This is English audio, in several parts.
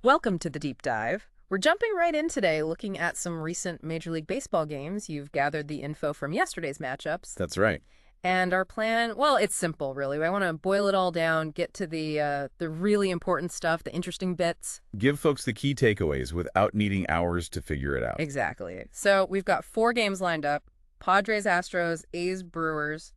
Welcome to the deep dive. We're jumping right in today looking at some recent Major League Baseball games. You've gathered the info from yesterday's matchups. That's right. And our plan, well, it's simple, really. I want to boil it all down, get to the really important stuff, the interesting bits. Give folks the key takeaways without needing hours to figure it out. Exactly. So we've got 4 games lined up. Padres, Astros, A's, Brewers.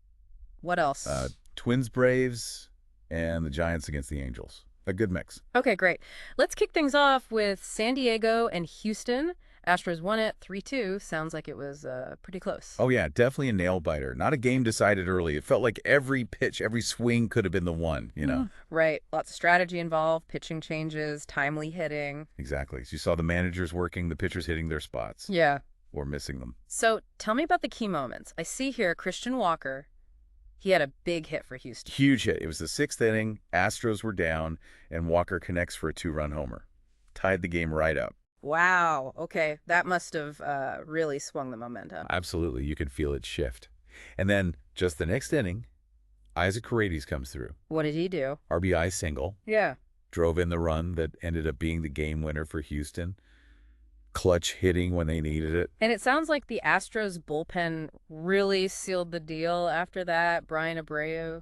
What else? Twins, Braves, and the Giants against the Angels. A good mix. Okay, great. Let's kick things off with San Diego and Houston. Astros won it 3-2. Sounds like it was pretty close. Oh, yeah, definitely a nail-biter. Not a game decided early. It felt like every pitch, every swing could have been the one, you know? Right. Lots of strategy involved, pitching changes, timely hitting. Exactly. So you saw the managers working, the pitchers hitting their spots. Yeah. Or missing them. So tell me about the key moments. I see here Christian Walker. He had a big hit for Houston. Huge hit. It was the 6th inning. Astros were down, and Walker connects for a 2-run homer. Tied the game right up. Wow. Okay. That must have really swung the momentum. Absolutely. You could feel it shift. And then, just the next inning, Isaac Paredes comes through. What did he do? RBI single. Yeah. Drove in the run that ended up being the game winner for Houston. Clutch hitting when they needed it. And it sounds like the Astros bullpen really sealed the deal after that. Brian Abreu,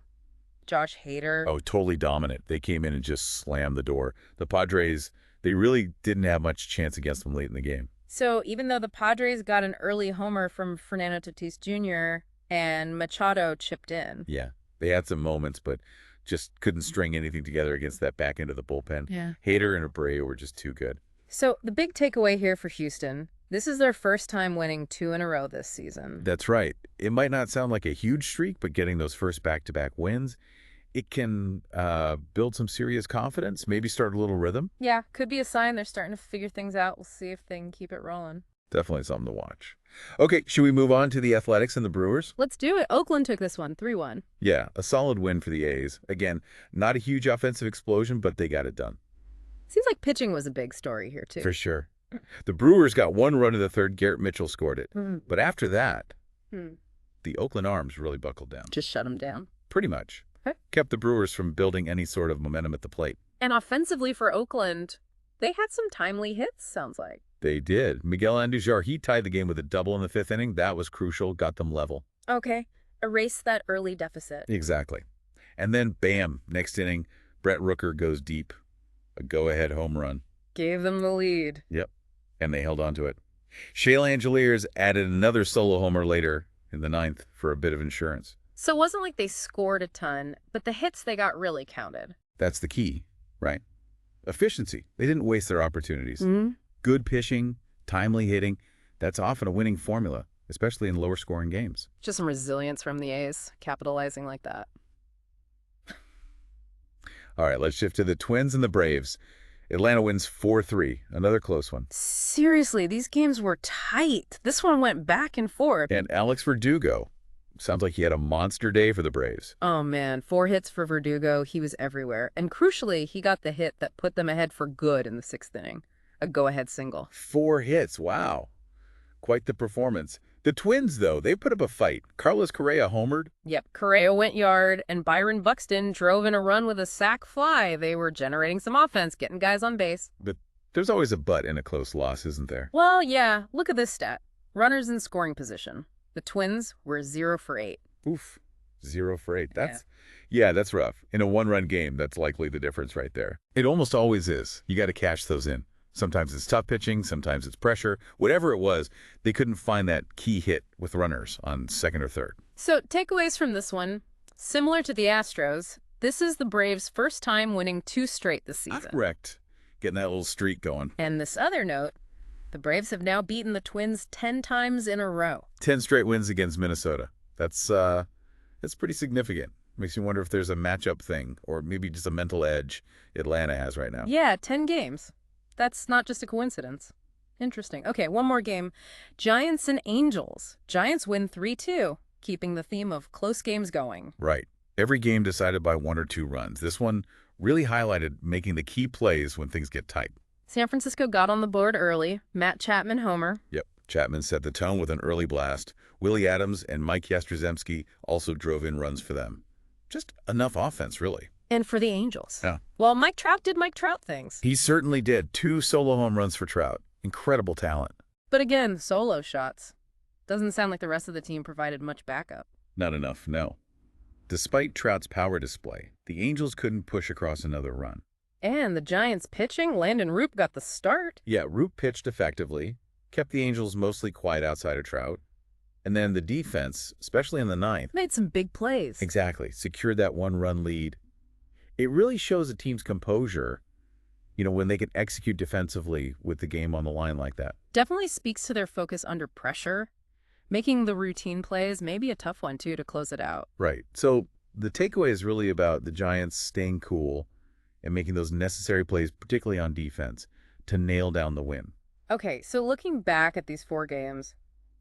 Josh Hader. Oh, totally dominant. They came in and just slammed the door. The Padres, they really didn't have much chance against them late in the game. So even though the Padres got an early homer from Fernando Tatis Jr. and Machado chipped in. Yeah, they had some moments, but just couldn't string anything together against that back end of the bullpen. Yeah. Hader and Abreu were just too good. So the big takeaway here for Houston, this is their first time winning 2 in a row this season. That's right. It might not sound like a huge streak, but getting those first back-to-back wins, it can build some serious confidence, maybe start a little rhythm. Yeah, could be a sign they're starting to figure things out. We'll see if they can keep it rolling. Definitely something to watch. Okay, should we move on to the Athletics and the Brewers? Let's do it. Oakland took this one, 3-1. Yeah, a solid win for the A's. Again, not a huge offensive explosion, but they got it done. Seems like pitching was a big story here, too. For sure. The Brewers got 1 run in the 3rd. Garrett Mitchell scored it. But after that, the Oakland Arms really buckled down. Just shut them down. Pretty much. Okay. Kept the Brewers from building any sort of momentum at the plate. And offensively for Oakland, they had some timely hits, sounds like. They did. Miguel Andujar, he tied the game with a double in the 5th inning. That was crucial. Got them level. Okay. Erase that early deficit. Exactly. And then, bam, next inning, Brett Rooker goes deep. A go-ahead home run. Gave them the lead. Yep. And they held on to it. Shea Langeliers added another solo homer later in the 9th for a bit of insurance. So it wasn't like they scored a ton, but the hits they got really counted. That's the key, right? Efficiency. They didn't waste their opportunities. Good pitching, timely hitting. That's often a winning formula, especially in lower-scoring games. Just some resilience from the A's, capitalizing like that. All right, let's shift to the Twins and the Braves. Atlanta wins 4-3, another close one. Seriously, these games were tight. This one went back and forth. And Alex Verdugo. Sounds like he had a monster day for the Braves. Oh, man. 4 hits for Verdugo. He was everywhere. And crucially, he got the hit that put them ahead for good in the 6th inning. A go-ahead single. 4 hits. Wow. Quite the performance. The Twins, though, they put up a fight. Carlos Correa homered. Yep, Correa went yard, and Byron Buxton drove in a run with a sac fly. They were generating some offense, getting guys on base. But there's always a but in a close loss, isn't there? Well, yeah. Look at this stat. Runners in scoring position. The Twins were 0 for 8. Oof. 0 for 8. Yeah, that's rough. In a 1-run game, that's likely the difference right there. It almost always is. You got to cash those in. Sometimes it's tough pitching, sometimes it's pressure. Whatever it was, they couldn't find that key hit with runners on 2nd or 3rd. So takeaways from this one, similar to the Astros, this is the Braves' first time winning 2 straight this season. Correct. Getting that little streak going. And this other note, the Braves have now beaten the Twins 10 times in a row. 10 straight wins against Minnesota. That's pretty significant. Makes you wonder if there's a matchup thing or maybe just a mental edge Atlanta has right now. Yeah, 10 games. That's not just a coincidence. Interesting. Okay, one more game. Giants and Angels. Giants win 3-2, keeping the theme of close games going. Right. Every game decided by 1 or 2 runs. This one really highlighted making the key plays when things get tight. San Francisco got on the board early. Matt Chapman homer. Yep. Chapman set the tone with an early blast. Willie Adams and Mike Yastrzemski also drove in runs for them. Just enough offense, really. And for the Angels. Yeah. Well, Mike Trout did Mike Trout things. He certainly did. 2 solo home runs for Trout. Incredible talent. But again, solo shots. Doesn't sound like the rest of the team provided much backup. Not enough, no. Despite Trout's power display, the Angels couldn't push across another run. And the Giants pitching, Landon Roop got the start. Yeah, Roop pitched effectively, kept the Angels mostly quiet outside of Trout, and then the defense, especially in the ninth, Made some big plays. exactly, secured that 1-run lead. It really shows a team's composure, when they can execute defensively with the game on the line like that. Definitely speaks to their focus under pressure. Making the routine plays may be a tough one, too, to close it out. Right. So the takeaway is really about the Giants staying cool and making those necessary plays, particularly on defense, to nail down the win. Okay, so looking back at these 4 games,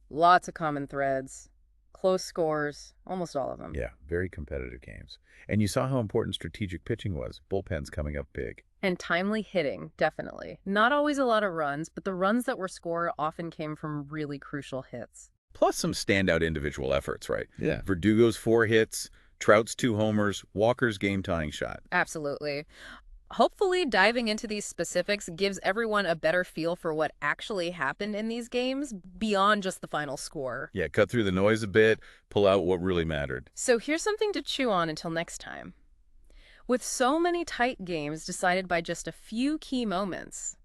lots of common threads, close scores, almost all of them. Yeah, very competitive games. And you saw how important strategic pitching was. Bullpens coming up big. And timely hitting, definitely. Not always a lot of runs, but the runs that were scored often came from really crucial hits. Plus some standout individual efforts, right? Yeah. Verdugo's 4 hits, Trout's 2 homers, Walker's game-tying shot. Absolutely. Hopefully, diving into these specifics gives everyone a better feel for what actually happened in these games beyond just the final score. Yeah, cut through the noise a bit, pull out what really mattered. So here's something to chew on until next time. With so many tight games decided by just a few key moments,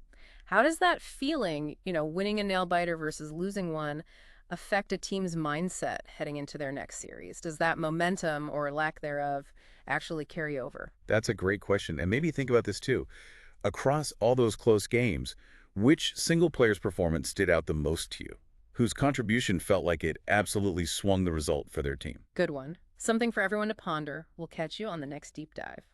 how does that feeling, winning a nail-biter versus losing one, affect a team's mindset heading into their next series? Does that momentum or lack thereof actually carry over? That's a great question. And maybe think about this too. Across all those close games, which single player's performance stood out the most to you? Whose contribution felt like it absolutely swung the result for their team? Good one. Something for everyone to ponder. We'll catch you on the next deep dive.